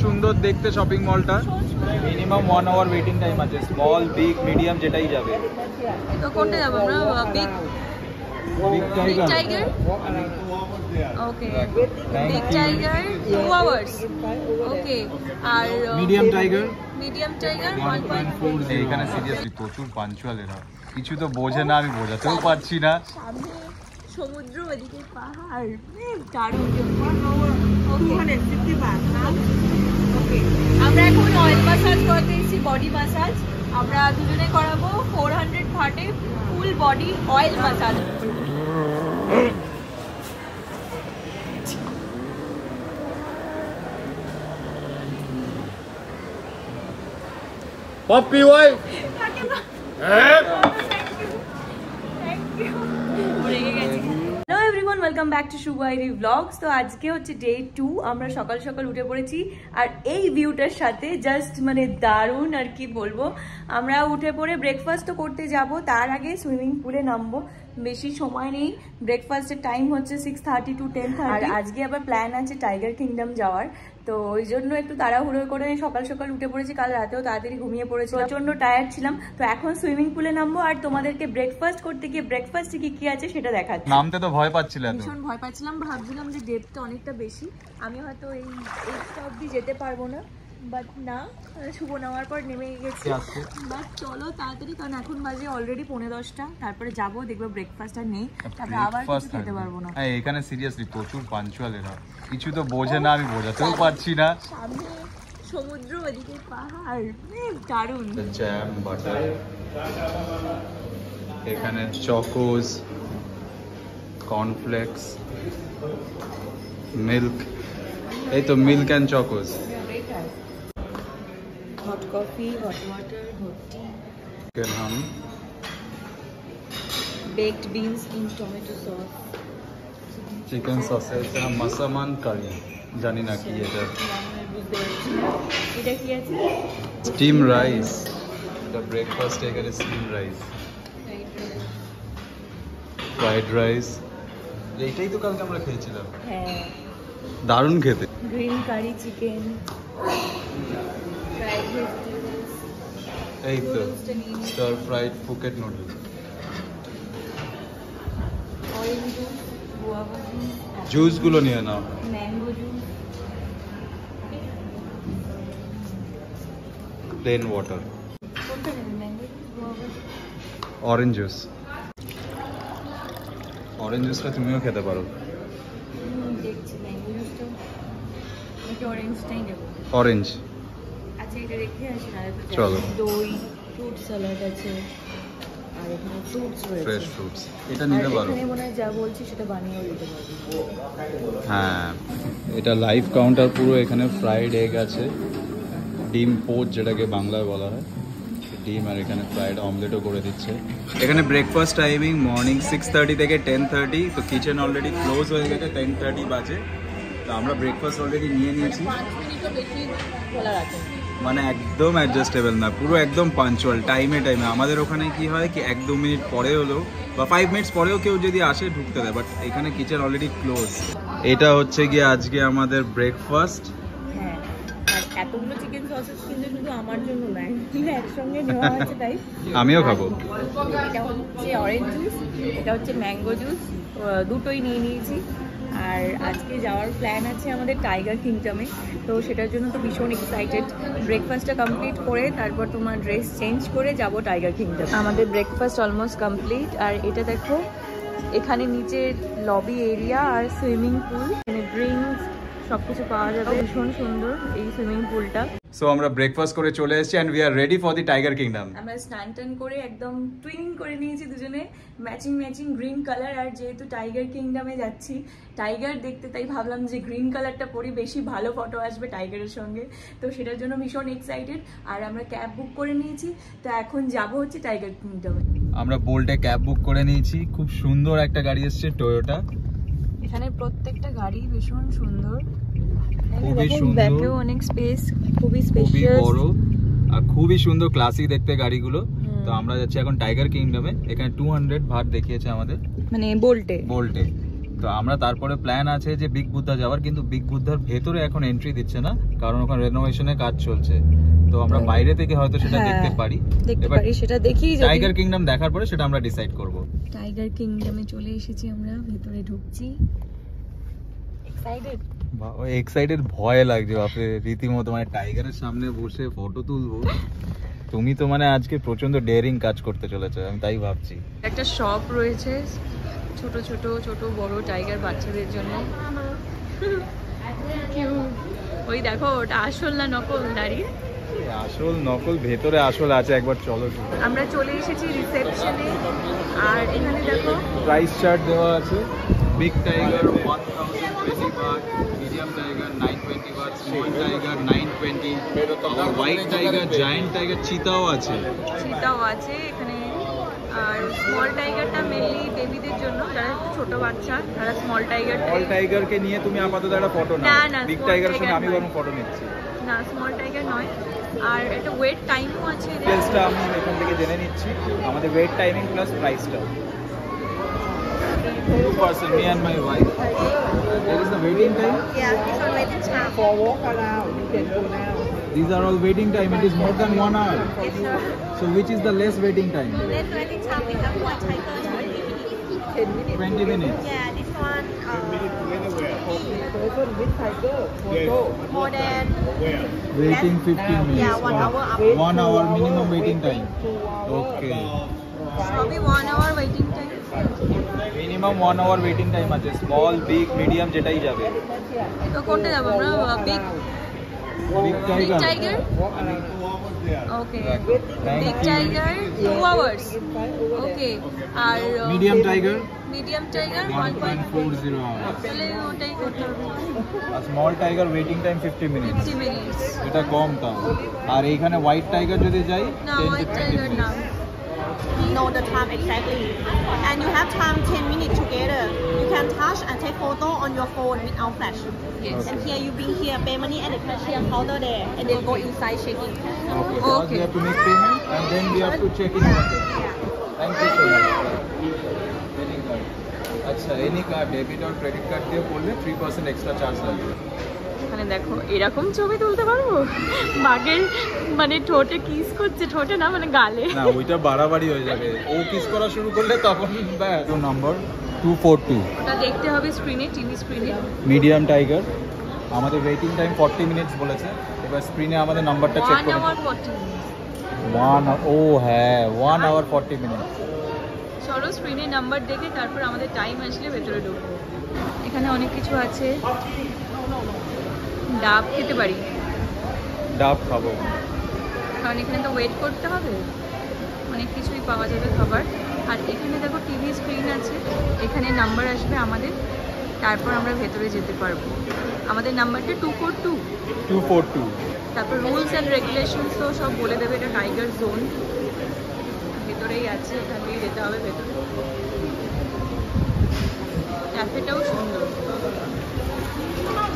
সুন্দর দেখতে শপিং মলটা। মিনিমাম 1 আওয়ার ওয়েটিং টাইম আছে। স্মল, বিগ, মিডিয়াম যেটাই যাবে। তো কোনটা যাব আমরা? Big tiger. Okay, big tiger 2 hours. Okay, আর মিডিয়াম টাইগার 1.4। এখানে সিরিয়াসলি প্রচুর পাঞ্চুয়াল এরা, কিছু তো বোঝে না, আমি বোঝাতেও পারছি না। সামনে সমুদ্র, ওদিকে পাহাড়, দারুণ। ওকে, আমরা এখন অয়েল ম্যাসাজ করতে এসেছি, বডি ম্যাসাজ। আমরা দুজনে করাবো 400 ভাটে full body oil massage. Popy wife hello everyone, welcome back to শুভাইরি ব্লগস। তো আজকে হচ্ছে ডে 2। আমরা সকাল সকাল উঠে পড়েছি আর এই ভিউটার সাথে জাস্ট মানে দারুণ আর কি বলবো। আমরা উঠে পড়ে ব্রেকফাস্ট তো করতে যাব, তার আগে সুইমিং পুলে নামবো। বেশি সময় নেই, ব্রেকফাস্টের টাইম হচ্ছে 6:30 to 10:30। আর আজকে আবার প্ল্যান আছে টাইগার কিংডম যাওয়ার, তো ওই জন্য একটু তাড়াহুড়ো করে সকাল সকাল উঠে পড়েছি। কাল রাতেও তাড়াতাড়ি ঘুমিয়ে পড়েছি, প্রচন্ড টায়ার্ড ছিলাম। তো এখন সুইমিং পুলে নামবো আর তোমাদেরকে ব্রেকফাস্ট করতে গিয়ে ব্রেকফাস্টে কি কি আছে সেটা দেখাচ্ছি। নামতে তো ভয় পাচ্ছিলাম, ভীষণ ভয় পাচ্ছিলাম, ভাবছিলাম যে ডেপটা অনেকটা বেশি, আমি হয়তো এই অবধি যেতে পারবো না। বাট না, শুভ নেওয়ার পর নেমে গেছি। বাট চলো তাড়াতাড়ি, কারণ এখন বাজে অলরেডি 10:45। তারপরে যাবো, দেখবো ব্রেকফাস্ট আর নেই, তারপরে আবার কিছু খেতে পারবো না। এখানে সিরিয়াসলি প্রচুর পাঞ্চুয়াল এরা, কিছু তো বোঝে না, আমি বোঝাতেও পারছি না। সামনে সমুদ্র, ওদিকে পাহাড়, দারুণ। জ্যাম, বাটার, এখানে চকোস, কর্নফ্লেক্স, মিল্ক, এই তো milk and Chocos. Hot coffee, hot water, hot tea, chicken ham, baked beans in tomato sauce, chicken sausage, massaman curry, জানি না কি এটা। এটা কি আছে? স্টিম রাইস, এটা ব্রেকফাস্টে এখানে স্টিম রাইস, ফ্রাইড রাইস, এইটাই তো কালকে আমরা খেয়েছিলাম। হ্যাঁ, দারুণ খেতে। Green curry chicken, fried vegetables, এই তো stir fried Phuket noodle, orange juice, guava juice গুলো নিয়ে নাও। ম্যাঙ্গো জুস, প্লেন ওয়াটার, কোনটা নেবে? Mango juice, guava juice, orange juice. Orange জুসটা তুমিও খেতে পারো। দেখছি ম্যাঙ্গো জুসটা, নাকি অরেঞ্জটাই নেবো? অরেঞ্জ। আচ্ছা, এটা রেখে আসি না। চলো। দই, ফ্রুট স্যালাড আছে, আর এখানে ফ্রুটস রয়েছে, ফ্রেশ ফ্রুটস, এটা নিতে পারো। এখানে মনে হয় যা বলছি সেটা বানিয়েও দিতে পারবো। হ্যাঁ, এটা লাইভ কাউন্টার পুরো। এখানে ফ্রাইড এগ আছে, ডিম পোচ যেটাকে বাংলায় বলা হয়, ডিম, আর এখানে ফ্রাইড অমলেটও করে দিচ্ছে। এখানে ব্রেকফাস্ট টাইমিং মর্নিং 6:30 থেকে 10:30। তো কিচেন অলরেডি ক্লোজ হয়ে গেছে, 10:30 বাজে। তো আমরা ব্রেকফাস্ট অলরেডি নিয়ে নিয়েছি। 5 মিনিটও বেশি খোলা রাখে, মানে একদম অ্যাডজাস্টেবল না, পুরো একদম পাঞ্চুয়াল টাইমে। আমাদের ওখানে কি হয় কি 1-2 মিনিট পরে হলেও বা 5 মিনিটস পরেও কেউ যদি আসে ঢুকতে দেয়, বাট এখানে কিচেন অলরেডি ক্লোজ। এটা হচ্ছে গিয়ে আজকে আমাদের ব্রেকফাস্ট। হ্যাঁ, আর এতগুলো চিকেন সসেস কিন্তু শুধু আমার জন্য নয়, একসঙ্গে নেওয়া আছে তাই। আমিও খাবো। এটা হচ্ছে অরেঞ্জ জুস, এটা হচ্ছে ম্যাঙ্গো জুস, দুটোই নিয়ে নিয়েছি। আর আজকে যাওয়ার প্ল্যান আছে আমাদের টাইগার কিংডমে, তো সেটার জন্য তো ভীষণ এক্সাইটেড। ব্রেকফাস্টটা কমপ্লিট করে তারপর তোমার ড্রেস চেঞ্জ করে যাব টাইগার কিংডম। আমাদের ব্রেকফাস্ট অলমোস্ট কমপ্লিট। আর এটা দেখো, এখানে নিচে লবি এরিয়া আর সুইমিং পুল, এখানে ড্রিঙ্কস সবকিছু পাওয়া যাবে। ভীষণ সুন্দর এই সুইমিং পুলটা। সো আমরা ব্রেকফাস্ট করে চলে এসেছি and we are ready for the tiger kingdom. আমরা স্নান টান করে একদম টুইন করে নিয়েছি দুজনে, ম্যাচিং গ্রিন কালার। আর যেহেতু টাইগার কিংডমে যাচ্ছি, টাইগার দেখতে, তাই ভাবলাম যে গ্রিন কালারটা পরি, বেশি ভালো ফটো আসবে টাইগারের সঙ্গে। তো সেটার জন্য ভীষণ এক্সাইটেড। আর আমরা ক্যাব বুক করে নিয়েছি, তো এখন যাব হচ্ছে টাইগার কিংডমে। আমরা বোল্টে ক্যাব বুক করে নিয়েছি। খুব সুন্দর একটা গাড়ি এসেছে, টয়োটা। এখানে প্রত্যেকটা গাড়ি ভীষণ সুন্দর, খুবই সুন্দর, ব্যাকেও অনেক স্পেস, খুবই স্পেশিয়াস, খুবই বড় আর খুবই সুন্দর, ক্লাসিক দেখতে গাড়িগুলো। তো আমরা যাচ্ছি এখন টাইগার কিংডমে। এখানে 200 ভাট দেখিয়েছে আমাদের, মানে বোল্টে। তো আমরা তারপরে প্ল্যান আছে যে বিগ বুদ্ধা যাওয়ার, কিন্তু বিগ বুদ্ধার ভেতরে এখন এন্ট্রি দিচ্ছে না, কারণ ওখানে রেনোভেশনের কাজ চলছে। তো আমরা বাইরে থেকে হয়তো সেটা দেখতে পারি, সেটা দেখি। টাইগার কিংডম দেখার পরে সেটা আমরা ডিসাইড করব। টাইগার কিংডমে চলে এসেছি আমরা, ভেতরে ঢুকছি। এক্সাইটেড? এক্সাইটেড, ভয় লাগছে বাপরে রীতিমতো, মানে টাইগারের সামনে বসে ফটো তুলবো। তুমি তো মানে আজকে প্রচন্ড ডেয়ারিং কাজ করতে চলেছো, আমি তাই ভাবছি। একটা শপ রয়েছে ছোট ছোট ছোট বড় টাইগার বাচ্চাদের জন্য। ওই দেখো, ওটা আসল না নকল দাঁড়িয়ে? আসল নকল ভেতরে আসল আছে, একবার চলো। আমরা চলে এসেছি রিসেপশনে, আর এখানে দেখো প্রাইস চার্ট দেওয়া আছে। Big tiger 1020 baht, medium tiger 920 baht, small tiger 920, আর হোয়াইট টাইগার, জায়ান্ট টাইগার, চিতাও আছে। চিতাও আছে এখানে। আর স্মল টাইগারটা মেনলি বেবিদের জন্য, যারা একটু ছোট বাচ্চা তারা স্মল টাইগারকে নিয়ে তুমি আপাতত একটা ফটো নাও। বিগ টাইগারের সঙ্গে আমি বরং ফটো নিচ্ছি। না, স্মল টাইগার নয়। আর একটা ওয়েট টাইমও আছে। ডিটেইলসটা আমি এখান থেকে জেনে নিচ্ছি, আমাদের ওয়েট টাইমিং প্লাস প্রাইসটা। 2%, me and my wife. There is the waiting time? Yeah, this one waiting time. For walk around, you can go now. These are all waiting time. It is more than 1 hour. Yes, sir. So which is the less waiting time? Less waiting time, we have one tiger, 20 minutes. 20 minutes. Yeah, this one, more than Waiting 15 minutes. Yeah, 1 hour up. 1 hour minimum waiting time. Okay. probably 1 hour waiting time. Minimum 1 hour waiting time আছে। Small, big, medium যেটাই যাবে। তো কোনটা যাব আমরা? Big tiger? Okay. Big tiger 2 hours. Okay. আর Medium tiger medium tiger 1.40 hours. তাহলে ওটাই করতে হবে। আর small tiger waiting time 50 minutes. 50 minutes. এটা কম তাও। আর এইখানে white tiger যদি যাই না, 10 to white 20 tiger না। minutes. know the time exactly. And you have time 10 minutes together. You can touch and take photo on your phone without flash. Yes. And here you bring here, pay money at the cashier counter there, and then go inside checking. Okay. First we have to make payment and then we have to check in. Thank you so much. Any card. আচ্ছা, any card, debit or credit card দিয়ে করলে 3% extra charge লাগবে। মানে দেখো, এরকম ছবি তুলতে পারবো? বাঘের মানে ঠোঁটে কিস করছে, ঠোঁটে না মানে গালে। না, ওইটা বাড়াবাড়ি হয়ে যাবে। ও কিস করা শুরু করলে তখন ব্যাস। নম্বর 242। ওটা দেখতে হবে স্ক্রিনে, টিভি স্ক্রিনে। মিডিয়াম টাইগার, আমাদের ওয়েটিং টাইম 40 মিনিটস বলেছে। এবার স্ক্রিনে আমাদের নাম্বারটা চেক 1 করুন। hour 40 minutes। 1 ও হ্যাঁ, 1 hour 40 minutes। চলো স্ক্রিনে নাম্বার দেখে তারপর আমাদের টাইম আসলে ভেতরে ঢুকবো। এখানে অনেক কিছু আছে। ডাব খেতে পারি, ডাব খাবো কারণ এখানে তো ওয়েট করতে হবে। অনেক কিছুই পাওয়া যাবে খাবার। আর এখানে দেখো টিভি স্ক্রিন আছে, এখানে নাম্বার আসবে আমাদের, তারপর আমরা ভেতরে যেতে পারবো। আমাদের নাম্বারটা 242। তারপর রুলস অ্যান্ড রেগুলেশনস তো সব বলে দেবে। এটা টাইগার জোন ভেতরেই আছে, এখান থেকে যেতে হবে ভেতরে। ক্যাফেটাও সুন্দর,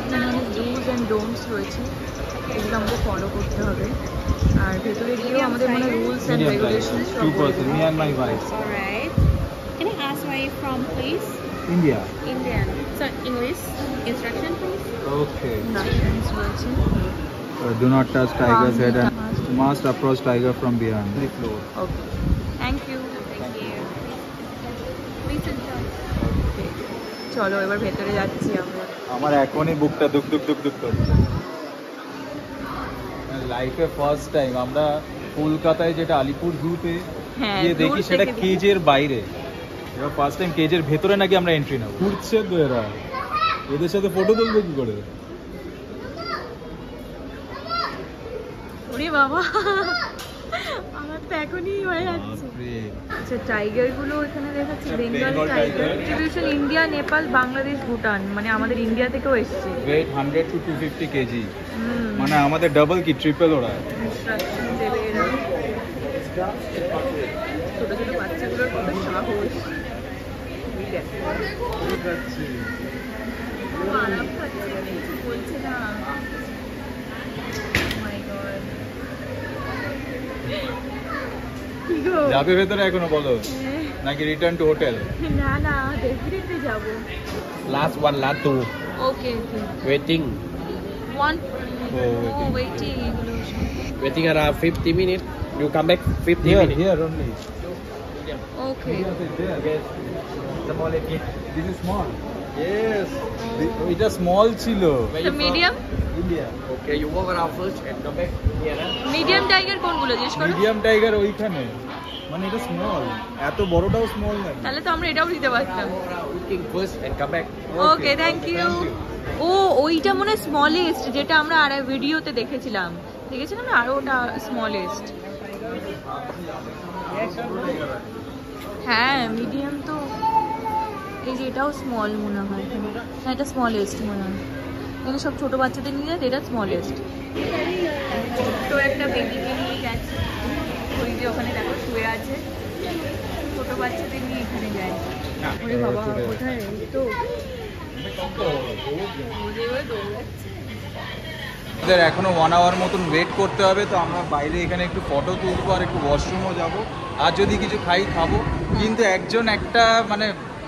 এখানে অনেক ডুজ অ্যান্ড ডোন্টস রয়েছে, এগুলো আমাদের ফলো করতে হবে। আর ভেতরে গিয়েও আমাদের মনে রুলস অ্যান্ড রেগুলেশনস সব বলে 2%, me and my wife. Alright. Can I ask where you from, please? India. Indian. So English instruction, please. Okay. ইন্ডাকশনস রয়েছে। Do not touch tiger's head and Must. must approach tiger from behind the floor. Okay, thank you. Please enjoy. চলো এবার ভেতরে যাচ্ছি আমরা। আমার এখনই বুকটা দুক দুক দুক দুক করছে। লাইফে ফার্স্ট টাইম আমরা কলকাতায় যেটা আলিপুর জুতে হ্যাঁ, গিয়ে দেখি দূর সেটা থেকে কেজের বাইরে, এবার ফার্স্ট টাইম কেজের ভেতরে নাকি আমরা এন্ট্রি নেব। ঘুরছে তো এরা, এদের সাথে ফটো তুলবো কি করে? ওরে বাবা, আমার তো এখনই হয়ে যাচ্ছে। আচ্ছা, টাইগার গুলো এখানে দেখাচ্ছে, Bengal tiger distribution India, Nepal, Bangladesh, Bhutan, মানে আমাদের ইন্ডিয়া থেকেও এসছে। ওয়েট 100 to 250 কেজি, মানে আমাদের ডাবল কি ট্রিপল ওরা। ইনস্ট্রাকশন দেবে এরা। ছোট ছোট বাচ্চাগুলোর কত সাহস। আরাম পাচ্ছে, কিছু বলছে না। মাই গড, কি গো? যাবে ভেতরে এখনো বলো নাকি রিটার্ন টু হোটেল? না না, ডেফিনেটলি যাবো। Last one, last two. ওকে ওকে Waiting. ওয়ান Oh, ও ওয়েটিং এগুলো Waiting around 50 minutes. You come back 50 here, minutes. here only. Okay Yes. Small again. This is small. Yes. এটা small ছিল. তো medium India. Okay, you walk around first and come back here. Medium tiger কোনগুলো জিজ্ঞেস করো medium tiger ওইখানে, মানে এটা small, এত বড়টাও স্মল না। তাহলে তো আমরা এটাও নিতে পারতাম Walk around looking first and come back. Okay thank you ও ওইটা মনে হয় স্মলেস্ট, যেটা আমরা আর ভিডিওতে দেখেছিলাম না আর ওটা স্মলেস্ট। হ্যাঁ মিডিয়াম তো এই যে এটাও স্মল মনে হয়, হ্যাঁ এটা স্মলেস্ট মনে হয়, এখানে সব ছোট বাচ্চাদের নিয়ে যায়, এটা স্মলেস্ট। তো একটা বেবিকে নিয়ে গেছে, ওই যে ওখানে দেখো শুয়ে আছে, ছোট বাচ্চাদের নিয়ে এখানে যায়। ওরে বাবা কোথায় তো আমাদের এখনো 1 আওয়ার মতন ওয়েট করতে হবে, তো আমরা বাইরে এখানে একটু ফটো তুলবো আর একটু ওয়াশরুমও যাব, আর যদি কিছু খাবো। কিন্তু একজন একটা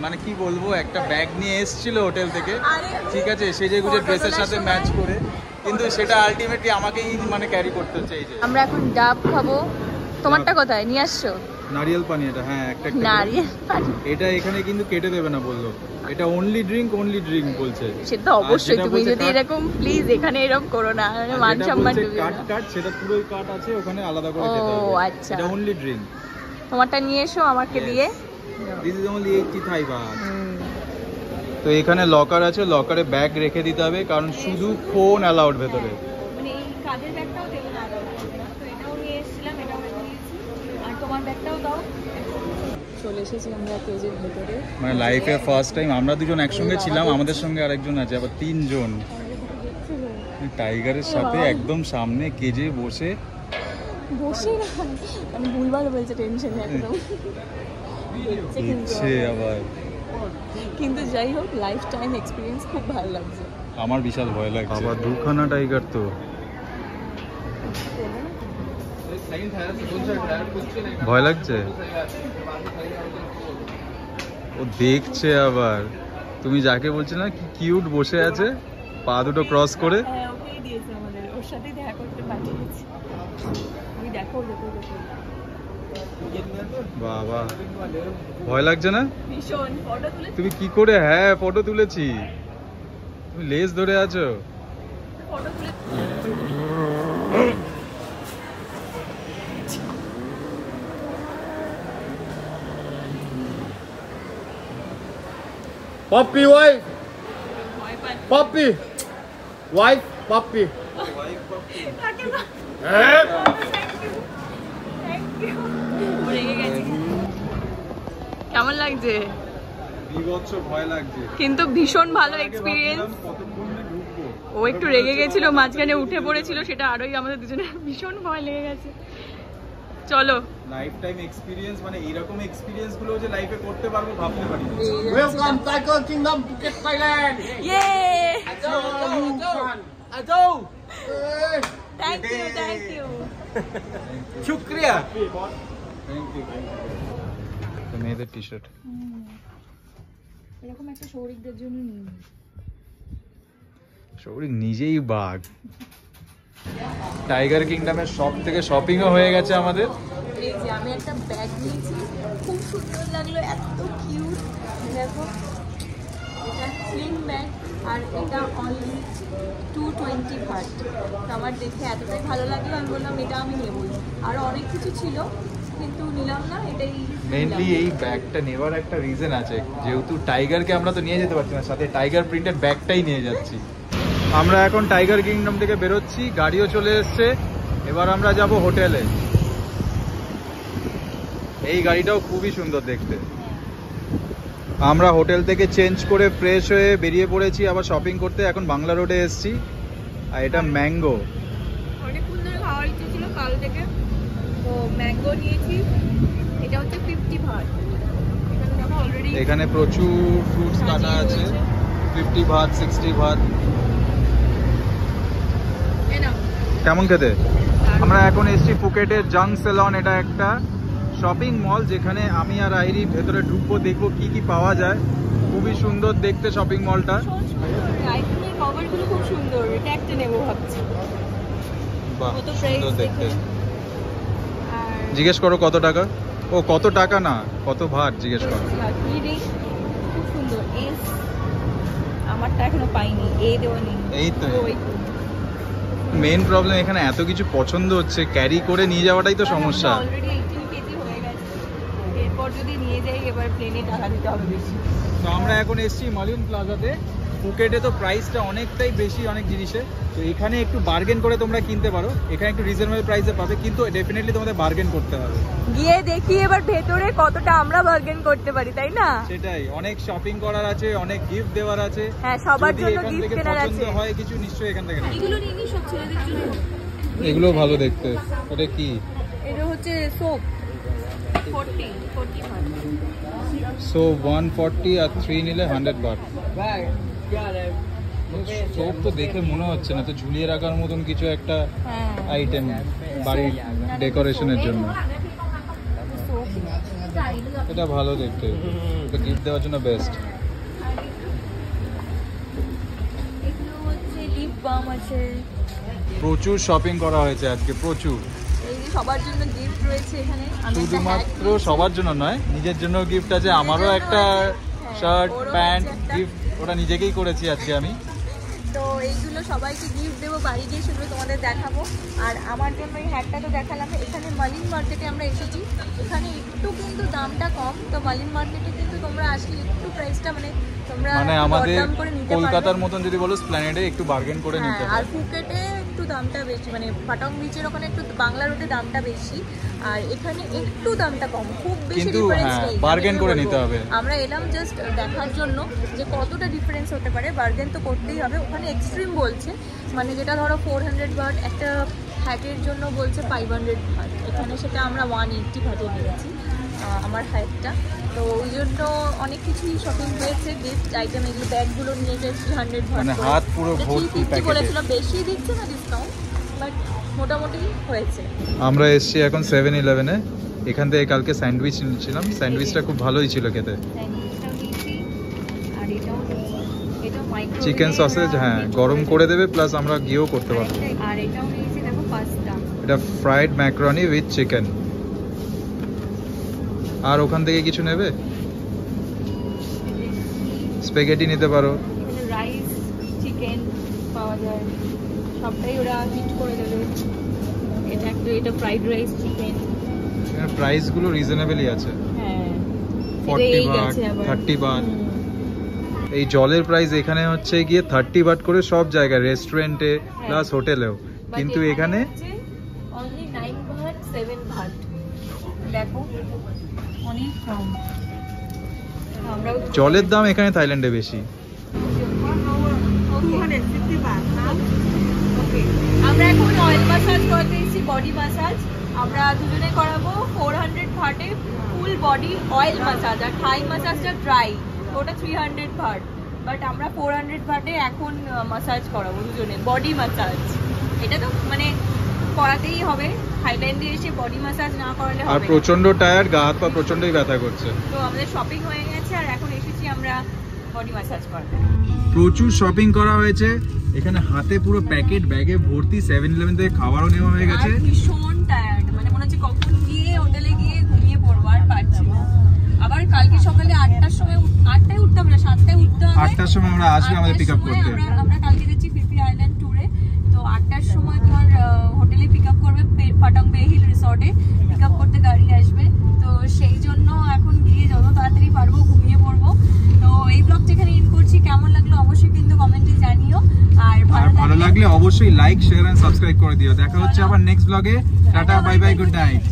মানে কি বলবো, একটা ব্যাগ নিয়ে এসেছিল হোটেল থেকে, ঠিক আছে, সেজে গুজে ড্রেসের সাথে ম্যাচ করে, কিন্তু সেটা আলটিমেটলি আমাকেই মানে ক্যারি করতে হচ্ছে। এই যে আমরা এখন ডাব খাবো, তোমারটা কোথায় নিয়ে আসছো? নারিয়েল পানি, এটা হ্যাঁ একটা নারিয়েল পানি, এটা এখানে কিন্তু কেটে দেবে না বললো, এটা অনলি ড্রিঙ্ক বলছে। সেটা অবশ্যই, তুমি যদি এরকম প্লিজ এখানে এরকম করো না, মানে মান সম্মান ডুবে কাট কাট, সেটা পুরোই কাট আছে ওখানে, আলাদা করে খেতে হবে। ও আচ্ছা, এটা অনলি ড্রিঙ্ক। তোমারটা নিয়ে এসো, আমাকে দিয়ে। This is only 85 but. তো এখানে লকার আছে, লকারে ব্যাগ রেখে দিতে হবে, কারণ শুধু ফোন অ্যালাউড ভেতরে। মানে এই কাজের ব্যাগটাও দেবে না, তো এটাও নিয়ে এসেছিলাম, এটাও রেখে দিয়েছি, আর তোমার ব্যাগটাও দাও। চলে এসেছি আমরা কেজের ভেতরে, মানে লাইফে ফার্স্ট টাইম আমরা দুজন একসঙ্গে ছিলাম, আমাদের সঙ্গে আরেকজন আছে, আবার 3 জন টাইগারের সাথে একদম সামনে কেজে বসে বসে আমি ভুলভাল বলছে, টেনশনে একদম ইচ্ছে আবার। কিন্তু যাই হোক লাইফ টাইম এক্সপিরিয়েন্স খুব ভালো লাগছে। আমার বিশাল ভয় লাগছে, আবার দুখানা টাইগার তো। ভয় লাগছে, ও দেখছে আবার। তুমি যাকে বলছো না কি কিউট বসে আছে, পা দুটো ক্রস করে। হ্যাঁ ওকেই দিয়েছে, আমাদের ওর সাথেই দেখা করতে পাঠিয়েছি। তুমি দেখো বাবা ভয় লাগছে না? ভীষণ। ফটো তুলে তুমি কি করে? হ্যাঁ ফটো তুলেছি, তুমি লেজ ধরে আছো। ফটো তুলে Puppy wife. Puppy. Wife. Puppy. কেমন লাগছে? বিভৎস ভয় লাগছে, কিন্তু ভীষণ ভালো এক্সপিরিয়েন্স। ও একটু রেগে গেছিল, মাঝখানে উঠে পড়েছিল, সেটা আরোই আমাদের দুজনের ভীষণ ভয় লেগে গেছে। চলো লাইফ টাইম এক্সপেরিয়েন্স, মানে এরকম এক্সপেরিয়েন্স গুলো যে লাইফে করতে পারবো ভাবতে পারি না। Welcome Tiger Kingdom Phuket, Thailand. ইয়ে Ajo. Thank you Shukriya. Thank you. তো মেয়েদের টি শার্ট এরকম একটা শৌরিকদের জন্য নিয়ে নিই। শৌরিক নিজেই বাঘ। টাইগার কিংডমের সব থেকে শপিংও হয়ে গেছে আমাদের। এই যে আমি একটা ব্যাগ নিয়েছি, খুব সুন্দর লাগলো, এত কিউট। দেখো এটা স্লিং ব্যাগ, আর এটা অনলি 220 বাট। আমার দেখে এতটাই ভালো লাগলো, আমি বললাম এটা আমি নেবই। আরও অনেক কিছু ছিল কিন্তু নিলাম না, এটাই মেইনলি এই ব্যাগটা নেওয়ার একটা রিজন আছে, যেহেতু টাইগারকে আমরা তো নিয়ে যেতে পারছি না, সাথে টাইগার প্রিন্টেড ব্যাগটাই নিয়ে যাচ্ছি। আমরা এখন টাইগার কিংডম থেকে বেরোচ্ছি, গাড়িও চলে এসছে, এবার আমরা যাব হোটেলে। এই গাড়িটাও খুবই সুন্দর দেখতে। আমরা হোটেল থেকে চেঞ্জ করে ফ্রেশ হয়ে বেরিয়ে পড়েছি আবার শপিং করতে, এখন বাংলা রোডে এসেছি। আর এটা ম্যাঙ্গো, অনেকক্ষণ ধরে খাওয়ার ইচ্ছে ছিল কাল থেকে, তো ম্যাঙ্গো নিয়েছি। এটা হচ্ছে 50 ভাট। অলরেডি এখানে প্রচুর ফ্রুটস কাটা আছে, 50 ভাত 60 ভাত। কেমন খেতে? আমরা এখন এসেছি ফুকেটের জাং সেলন, এটা একটা শপিং মল যেখানে আমি আর আইরি ভেতরে ঢুকবো, দেখবো কি কি পাওয়া যায়। খুবই সুন্দর দেখতে শপিং মলটা। আইফোনের কভারগুলো খুব সুন্দর, এটা একটা নেবো ভাবছি। বাহ কত সুন্দর price দেখতে। দেখে। আর জিজ্ঞেস করো কত টাকা। ও কত টাকা না, কত ভাট জিজ্ঞেস করো। খুব সুন্দর। এস আমারটা এখনো পাইনি, এ দেওয়া নেই। এই তো ওই তো। মেইন প্রবলেম এখানে এত কিছু পছন্দ হচ্ছে, ক্যারি করে নিয়ে যাওয়াটাই তো সমস্যা। অলরেডি 18 কেজি হয়ে গেছে, এরপর যদি নিয়ে যাই এবার প্লেনে টাকা দিতে হবে বেশি। তো আমরা এখন এসেছি মালিন প্লাজাতে। ফুকেটে তো প্রাইসটা অনেকটাই বেশি অনেক জিনিসে, তো এখানে একটু বার্গেন করে তোমরা কিনতে পারো। এখানে একটু রিজনেবল প্রাইসে পাবে, কিন্তু ডেফিনেটলি তোমাদের বার্গেন করতে হবে। গিয়ে দেখি এবার ভেতরে কতটা আমরা বার্গেন করতে পারি, তাই না? সেটাই, অনেক শপিং করার আছে, অনেক গিফট দেওয়ার আছে। হ্যাঁ, সবার যদি জন্য এখান গিফট থেকে কেনার পছন্দ আছে। হয় কিছু, নিশ্চয়ই এখান থেকে নেবে। এগুলো নিয়ে নি সব ছেলেদের জন্য। এগুলো ভালো দেখতে। এটা কি? এটা হচ্ছে সোপ 40 সো 140 আর 3 নিলে 100 বাট। সোপ তো দেখে মনে হচ্ছে না তো ঝুলিয়ে রাখার মতন কিছু একটা হ্যাঁ আইটেম বাড়ির ডেকোরেশনের জন্য। এটা ভালো দেখতে, এটা গিফট দেওয়ার জন্য বেস্ট। এগুলো হচ্ছে লিপ বাম আছে। প্রচুর শপিং করা হয়েছে আজকে, প্রচুর। এই যে সবার জন্য গিফট রয়েছে এখানে। শুধুমাত্র সবার জন্য নয়, নিজের জন্য গিফট আছে। আমারও একটা শার্ট প্যান্ট গিফট, ওটা নিজেকেই করেছি আজকে আমি। তো এইগুলো সবাইকে গিফট দেবো, বাড়ি গিয়ে সেগুলো তোমাদের দেখাবো। আর আমার জন্য এই হ্যাটটা তো দেখালাম। এখানে মালিন মার্কেটে আমরা এসেছি, এখানে একটু কিন্তু দামটা কম। তো মালিন মার্কেটে কিন্তু তোমরা আসলে একটু প্রাইসটা তোমরা আমাদের দরদাম করে নিতে কলকাতার পারবে। মতন যদি বলো স্প্ল্যানেডে একটু বার্গেন করে নিতে আর হবে। ফুকেটে একটু দামটা বেশি, পাটং বিচের ওখানে একটু বাংলা রোডে দামটা বেশি, আর এখানে একটু দামটা কম, খুব বেশি কিন্তু ডিফারেন্স হ্যাঁ, নেই। bargain আমি করে বলবো, নিতে হবে। আমরা এলাম জাস্ট দেখার জন্য যে কতটা ডিফারেন্স হতে পারে। বার্গেন তো করতেই হবে। ওখানে এক্সট্রিম বলছে, যেটা ধরো 400 বাট, একটা হ্যাটের জন্য বলছে 500 বাট। এখানে সেটা আমরা 180 বাটে নিয়েছি আমার হ্যাটটা। তো ওই জন্য অনেক কিছুই শপিং হয়েছে, গিফট আইটেম। এগুলো ব্যাগগুলো নিয়েছে 300 বাট, হাত পুরো ভর্তি প্যাকেটে। বলেছিল বেশি দিচ্ছে না ডিসকাউন্ট, বাট মোটামুটি হয়েছে। আমরা এসেছি এখন 7-11-এ। এখান থেকে কালকে স্যান্ডউইচ নিয়েছিলাম, স্যান্ডউইচটা খুব ভালোই ছিল খেতে। চিকেন সসেজ, হ্যাঁ গরম করে দেবে, প্লাস আমরা গিয়েও করতে পারবো। আর এটাও নিয়েছি, দেখো পাস্তা। এটা ফ্রাইড ম্যাকারনি উইথ চিকেন। আর ওখান থেকে কিছু নেবে? স্প্যাগেটি নিতে পারো। রাইস চিকেন পাওয়া যায়, সবটাই ওরা হিট করে দেবে। এটা ফ্রাইড রাইস চিকেন। প্রাইস গুলো রিজনেবলই আছে। হ্যাঁ 40 বাট 30 বাট। এই জলের প্রাইস এখানে হচ্ছে গিয়ে 30 বাট করে সব জায়গায়, রেস্টুরেন্টে প্লাস হোটেলেও। কিন্তু এখানে অনলি 9 বাট 7 বাট। দেখো অনেক কম। জলের দাম এখানে থাইল্যান্ডে বেশি। 250 baht. ওকে, আমরা এখন অয়েল মাসাজ করতে এসেছি, বডি মাসাজ। আমরা দুজনে করাবো 400 বাটে ফুল বডি অয়েল মাসাজ, আর থাই মাসাজটা ড্রাই, ওটা 300 বাট। বাট আমরা 400 বাটে এখন মাসাজ করাবো দুজনে, বডি মাসাজ। এটা তো করাতেই হবে, থাইল্যান্ডে এসে বডি মাসাজ না করালে হবে আর না। প্রচন্ড টায়ার্ড, গা হাত পা প্রচন্ডই ব্যথা করছে। তো আমাদের শপিং হয়ে গেছে, আর এখন এসেছি আমরা বডি মাসাজ করতে। প্রচুর শপিং করা হয়েছে এখানে, হাতে পুরো প্যাকেট, ব্যাগে ভর্তি। 7-11 থেকে খাবারও নেওয়া হয়ে গেছে। আর ভীষণ টায়ার্ড, মনে হচ্ছে কখন গিয়ে হোটেলে গিয়ে ঘুমিয়ে পড়বো, আর পারছি না। আবার কালকে সকালে 8টার সময়, 8টায় উঠতে হবে না 7টায় উঠতে হবে। 8টার সময় আমরা আসবে আমাদের পিক আপ করতে। আমরা কালকে যাচ্ছি ফিফি আইল্যান্ড ট্যুরে। তো 8টার সময় তোমার হোটেলে পিক আপ করবে, পাটং বে হিল রিসর্টে পিক আপ করতে গাড়ি আসবে। তো সেই জন্য এখন গিয়ে যত তাড়াতাড়ি পারবো ঘুমিয়ে পড়বো। তো এই ব্লগটা এখানে এন্ড করছি। কেমন লাগলো অবশ্যই কিন্তু কমেন্টে জানিও, আর ভালো লাগলে অবশ্যই লাইক, শেয়ার এন্ড সাবস্ক্রাইব করে দিও। দেখা হচ্ছে আবার নেক্সট ব্লগে। Tata, bye bye, good night.